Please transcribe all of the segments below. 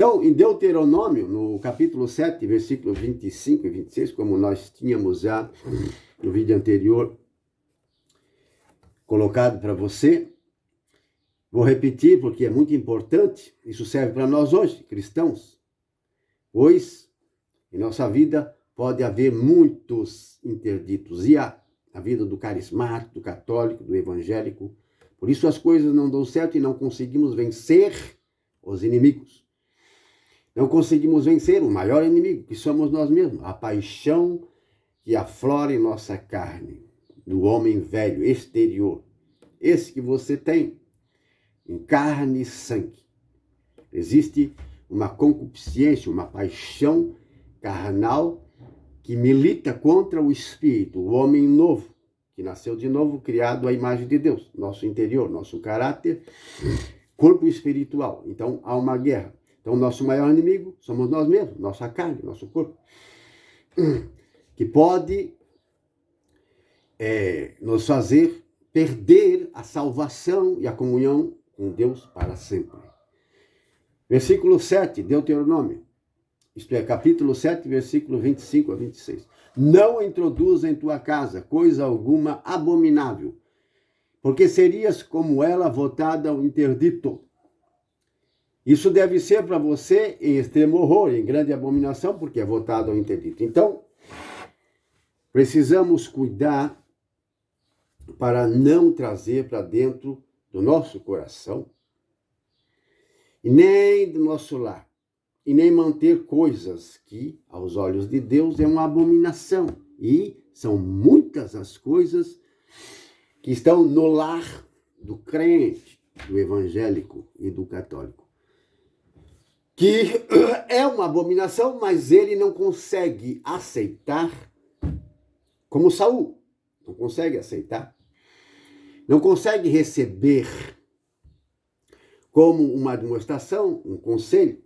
Então, em Deuteronômio, no capítulo 7, versículos 25 e 26, como nós tínhamos já no vídeo anterior colocado para você, vou repetir porque é muito importante, isso serve para nós hoje, cristãos, pois em nossa vida pode haver muitos interditos, e há a vida do carismático, do católico, do evangélico, por isso as coisas não dão certo e não conseguimos vencer os inimigos. Não conseguimos vencer o maior inimigo, que somos nós mesmos, a paixão que aflora em nossa carne, do homem velho, exterior. Esse que você tem, em carne e sangue. Existe uma concupiscência, uma paixão carnal que milita contra o espírito, o homem novo, que nasceu de novo, criado à imagem de Deus, nosso interior, nosso caráter, corpo espiritual. Então, há uma guerra. Então, nosso maior inimigo somos nós mesmos, nossa carne, nosso corpo, que pode nos fazer perder a salvação e a comunhão com Deus para sempre. Versículo 7, Deuteronômio, isto é, capítulo 7, versículo 25 a 26. Não introduza em tua casa coisa alguma abominável, porque serias como ela votada ao interdito. Isso deve ser para você em extremo horror, em grande abominação, porque é votado ao interdito. Então, precisamos cuidar para não trazer para dentro do nosso coração, e nem do nosso lar, e nem manter coisas que, aos olhos de Deus, é uma abominação. E são muitas as coisas que estão no lar do crente, do evangélico e do católico, que é uma abominação, mas ele não consegue aceitar, como Saul, não consegue aceitar, não consegue receber como uma demonstração, um conselho,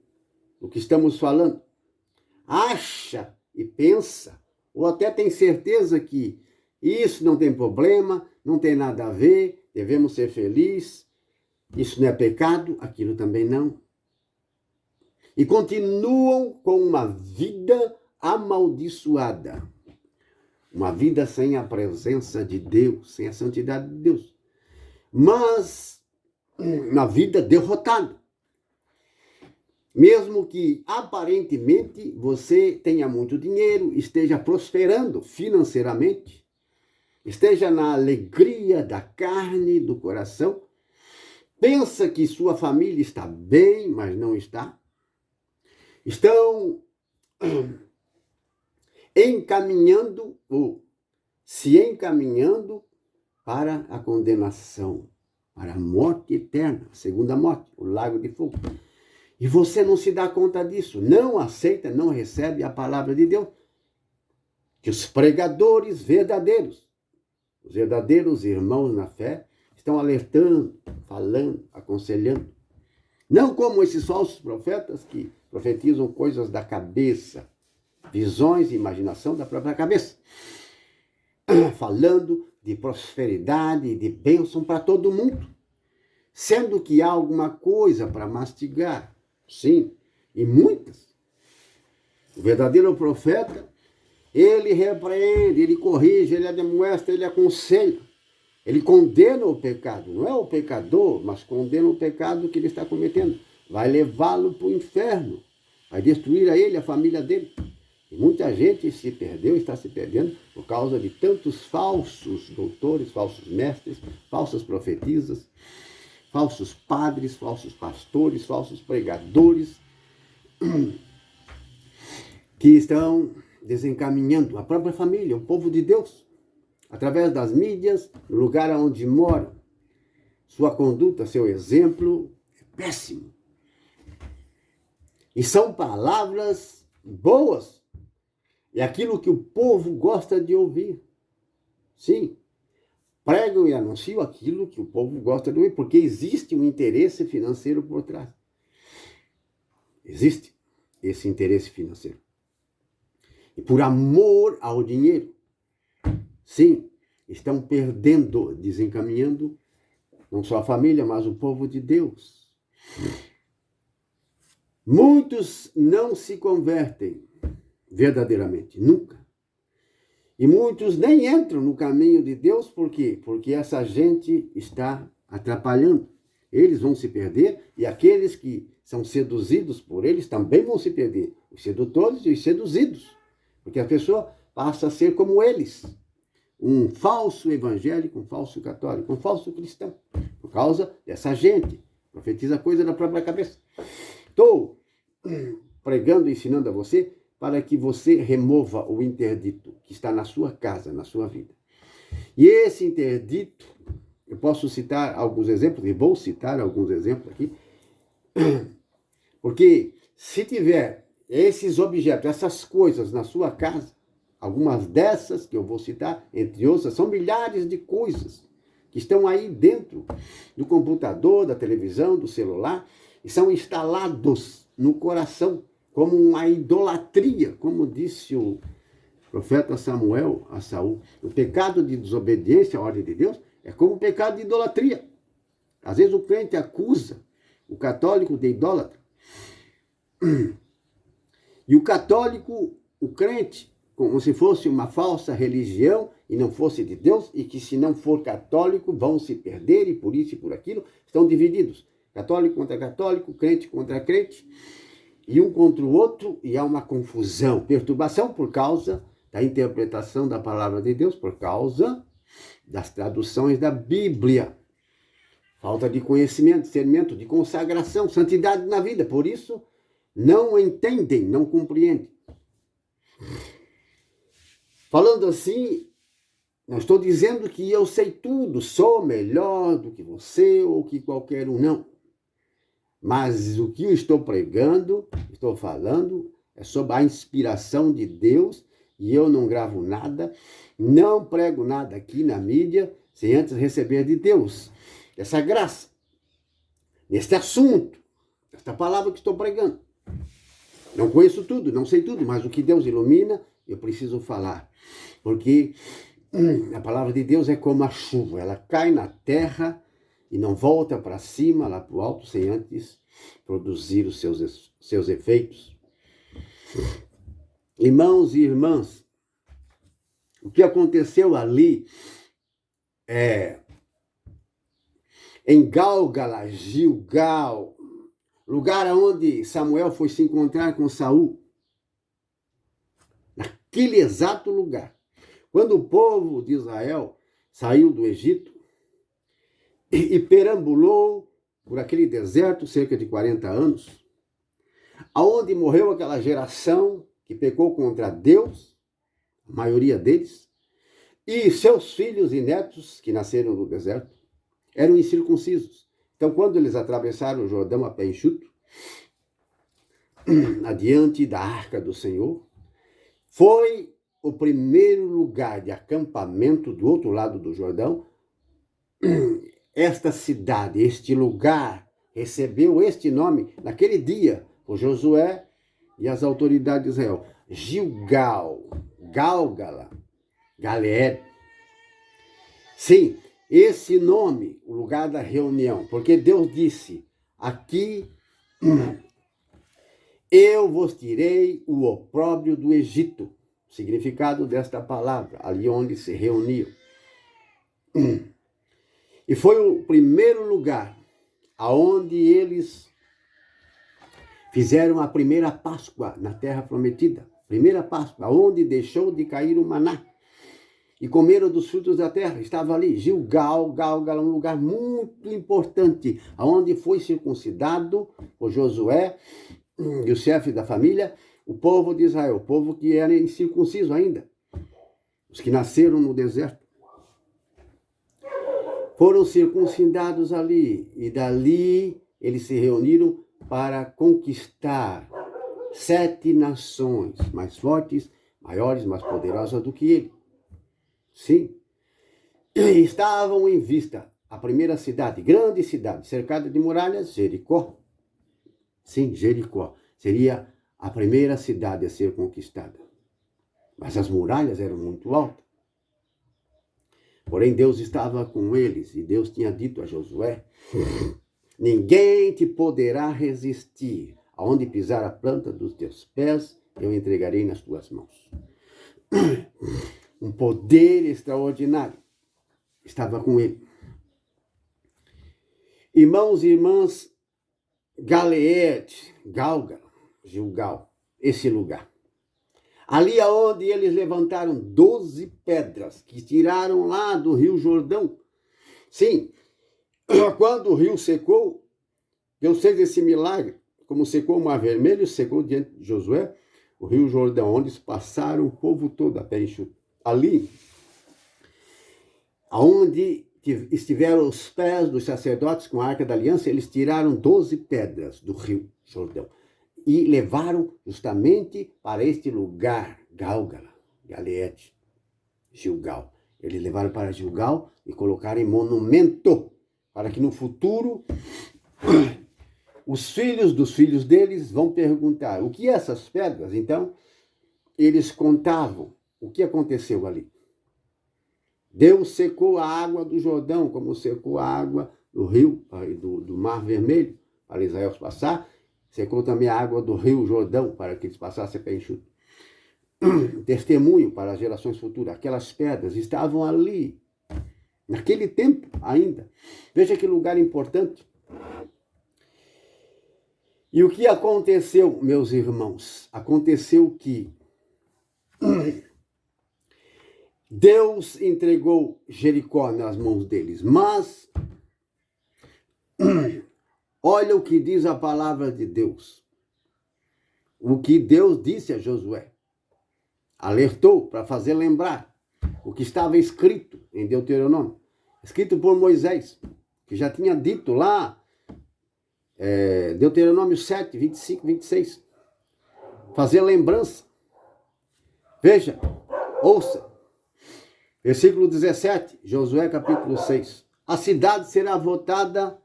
o que estamos falando. Acha e pensa, ou até tem certeza que isso não tem problema, não tem nada a ver, devemos ser felizes, isso não é pecado, aquilo também não. E continuam com uma vida amaldiçoada. Uma vida sem a presença de Deus, sem a santidade de Deus. Mas uma vida derrotada. Mesmo que aparentemente você tenha muito dinheiro, esteja prosperando financeiramente, esteja na alegria da carne, do coração, pensa que sua família está bem, mas não está. Estão encaminhando ou se encaminhando para a condenação, para a morte eterna, a segunda morte, o lago de fogo. E você não se dá conta disso, não aceita, não recebe a palavra de Deus. Que os pregadores verdadeiros, os verdadeiros irmãos na fé, estão alertando, falando, aconselhando. Não como esses falsos profetas que profetizam coisas da cabeça, visões e imaginação da própria cabeça, falando de prosperidade e de bênção para todo mundo, sendo que há alguma coisa para mastigar, sim, e muitas. O verdadeiro profeta, ele repreende, ele corrige, ele admoesta, ele aconselha, ele condena o pecado, não é o pecador, mas condena o pecado que ele está cometendo, vai levá-lo para o inferno, vai destruir a ele, a família dele. E muita gente se perdeu, está se perdendo por causa de tantos falsos doutores, falsos mestres, falsas profetisas, falsos padres, falsos pastores, falsos pregadores, que estão desencaminhando a própria família, o povo de Deus, através das mídias, no lugar onde moram. Sua conduta, seu exemplo é péssimo. E são palavras boas. É aquilo que o povo gosta de ouvir. Sim, pregam e anunciam aquilo que o povo gosta de ouvir, porque existe um interesse financeiro por trás. Existe esse interesse financeiro. E por amor ao dinheiro, sim, estão perdendo, desencaminhando, não só a família, mas o povo de Deus. Muitos não se convertem verdadeiramente, nunca. E muitos nem entram no caminho de Deus, por quê? Porque essa gente está atrapalhando. Eles vão se perder e aqueles que são seduzidos por eles também vão se perder. Os sedutores e os seduzidos. Porque a pessoa passa a ser como eles. Um falso evangélico, um falso católico, um falso cristão. Por causa dessa gente. Profetiza coisa da própria cabeça. Estou pregando e ensinando a você para que você remova o interdito que está na sua casa, na sua vida. E esse interdito, eu posso citar alguns exemplos, e vou citar alguns exemplos aqui, porque se tiver esses objetos, essas coisas na sua casa, algumas dessas que eu vou citar, entre outras, são milhares de coisas que estão aí dentro do computador, da televisão, do celular, e são instalados no coração como uma idolatria, como disse o profeta Samuel a Saul. O pecado de desobediência à ordem de Deus é como o pecado de idolatria. Às vezes o crente acusa o católico de idólatra. E o católico, o crente, como se fosse uma falsa religião e não fosse de Deus, e que se não for católico vão se perder, e por isso e por aquilo, estão divididos. Católico contra católico, crente contra crente, e um contra o outro, e há uma confusão, perturbação por causa da interpretação da palavra de Deus, por causa das traduções da Bíblia. Falta de conhecimento, discernimento, de consagração, santidade na vida. Por isso, não entendem, não compreendem. Falando assim, não estou dizendo que eu sei tudo, sou melhor do que você ou que qualquer um, não. Mas o que eu estou pregando, estou falando, é sobre a inspiração de Deus, e eu não gravo nada, não prego nada aqui na mídia, sem antes receber de Deus essa graça, neste assunto, esta palavra que estou pregando. Não conheço tudo, não sei tudo, mas o que Deus ilumina, eu preciso falar. Porque a palavra de Deus é como a chuva, ela cai na terra e não volta para cima, lá para o alto, sem antes produzir os seus efeitos. Irmãos e irmãs, o que aconteceu ali em Gálgala, Gilgal, lugar onde Samuel foi se encontrar com Saul, naquele exato lugar, quando o povo de Israel saiu do Egito e perambulou por aquele deserto cerca de 40 anos, aonde morreu aquela geração que pecou contra Deus, a maioria deles, e seus filhos e netos que nasceram no deserto eram incircuncisos. Então, quando eles atravessaram o Jordão a pé enxuto, adiante da arca do Senhor, foi o primeiro lugar de acampamento do outro lado do Jordão. Esta cidade, este lugar, recebeu este nome naquele dia por Josué e as autoridades de Israel. Gilgal, Gálgala, Galeed. Sim, esse nome, o lugar da reunião, porque Deus disse, aqui eu vos tirei o opróbrio do Egito. O significado desta palavra, ali onde se reuniam. E foi o primeiro lugar aonde eles fizeram a primeira Páscoa na terra prometida. Primeira Páscoa, onde deixou de cair o maná. E comeram dos frutos da terra. Estava ali, Gilgal, Gálgala, um lugar muito importante, aonde foi circuncidado por Josué e o chefe da família, o povo de Israel, o povo que era incircunciso ainda, os que nasceram no deserto. Foram circuncidados ali, e dali eles se reuniram para conquistar 7 nações mais fortes, maiores, mais poderosas do que ele. Sim. E estavam em vista a primeira cidade, grande cidade, cercada de muralhas, Jericó. Sim, Jericó. Seria a primeira cidade a ser conquistada. Mas as muralhas eram muito altas. Porém, Deus estava com eles, e Deus tinha dito a Josué, ninguém te poderá resistir aonde pisar a planta dos teus pés, eu entregarei nas tuas mãos. Um poder extraordinário estava com ele. Irmãos e irmãs, Galeed, Gálgala, Gilgal, esse lugar. Ali aonde eles levantaram 12 pedras que tiraram lá do rio Jordão. Sim, quando o rio secou, Deus fez esse milagre, como secou o Mar Vermelho, secou diante de Josué o rio Jordão, onde passaram o povo todo a pé enxuto. Ali, aonde estiveram os pés dos sacerdotes com a Arca da Aliança, eles tiraram 12 pedras do rio Jordão e levaram justamente para este lugar, Gálgala, Galeed, Gilgal. Eles levaram para Gilgal e colocaram em monumento, para que no futuro os filhos dos filhos deles vão perguntar o que é essas pedras. Então, eles contavam o que aconteceu ali. Deus secou a água do Jordão, como secou a água do rio, do Mar Vermelho, para Israel passar. Secou também a água do rio Jordão, para que eles passassem a pé enxuto. Testemunho para as gerações futuras. Aquelas pedras estavam ali, naquele tempo ainda. Veja que lugar importante. E o que aconteceu, meus irmãos? Aconteceu que Deus entregou Jericó nas mãos deles, mas olha o que diz a palavra de Deus. O que Deus disse a Josué. Alertou para fazer lembrar o que estava escrito em Deuteronômio, escrito por Moisés, que já tinha dito lá, Deuteronômio 7, 25, 26. Fazer lembrança. Veja, ouça. Versículo 17, Josué capítulo 6. A cidade será votada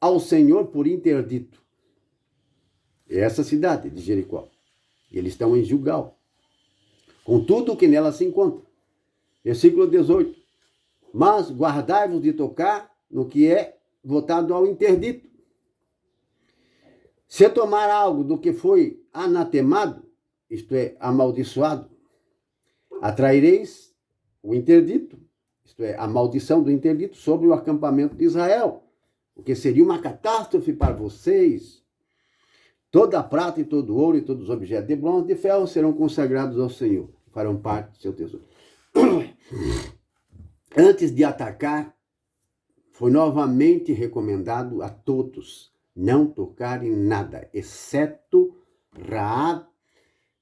ao Senhor por interdito. É essa cidade de Jericó. Eles estão em Gilgal, com tudo o que nela se encontra. Versículo 18. Mas guardai-vos de tocar no que é votado ao interdito. Se tomar algo do que foi anatemado, isto é, amaldiçoado, atraireis o interdito, isto é, a maldição do interdito sobre o acampamento de Israel, o que seria uma catástrofe para vocês. Toda a prata e todo o ouro e todos os objetos de bronze e de ferro serão consagrados ao Senhor, farão parte do seu tesouro. Antes de atacar, foi novamente recomendado a todos não tocarem nada, exceto Raab,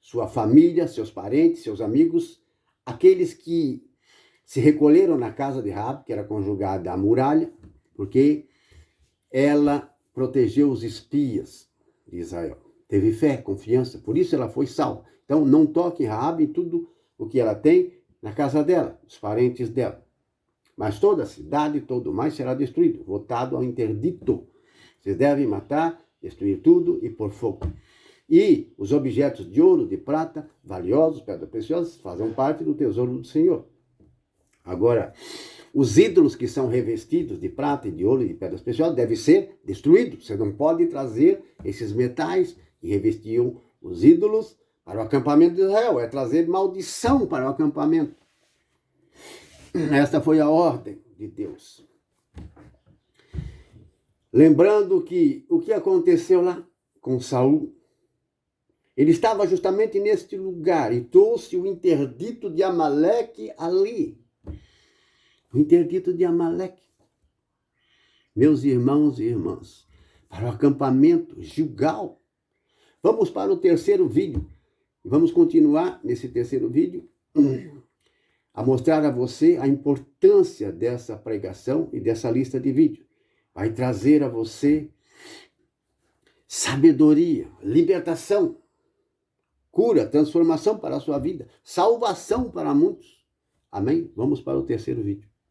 sua família, seus parentes, seus amigos, aqueles que se recolheram na casa de Raab, que era conjugada à muralha, porque ela protegeu os espias de Israel. Teve fé, confiança, por isso ela foi salva. Então não toque Raab em tudo o que ela tem na casa dela, os parentes dela. Mas toda a cidade, todo mais será destruído, votado ao interdito. Vocês devem matar, destruir tudo e pôr fogo. E os objetos de ouro, de prata, valiosos, pedras preciosas, fazem parte do tesouro do Senhor. Agora, os ídolos que são revestidos de prata e de ouro e de pedras preciosas devem ser destruídos. Você não pode trazer esses metais que revestiam os ídolos para o acampamento de Israel. É trazer maldição para o acampamento. Esta foi a ordem de Deus. Lembrando que o que aconteceu lá com Saul, ele estava justamente neste lugar e trouxe o interdito de Amaleque ali. O interdito de Amaleque. Meus irmãos e irmãs, para o acampamento Gilgal. Vamos para o terceiro vídeo. Vamos continuar nesse terceiro vídeo a mostrar a você a importância dessa pregação e dessa lista de vídeos. Vai trazer a você sabedoria, libertação, cura, transformação para a sua vida, salvação para muitos. Amém? Vamos para o terceiro vídeo.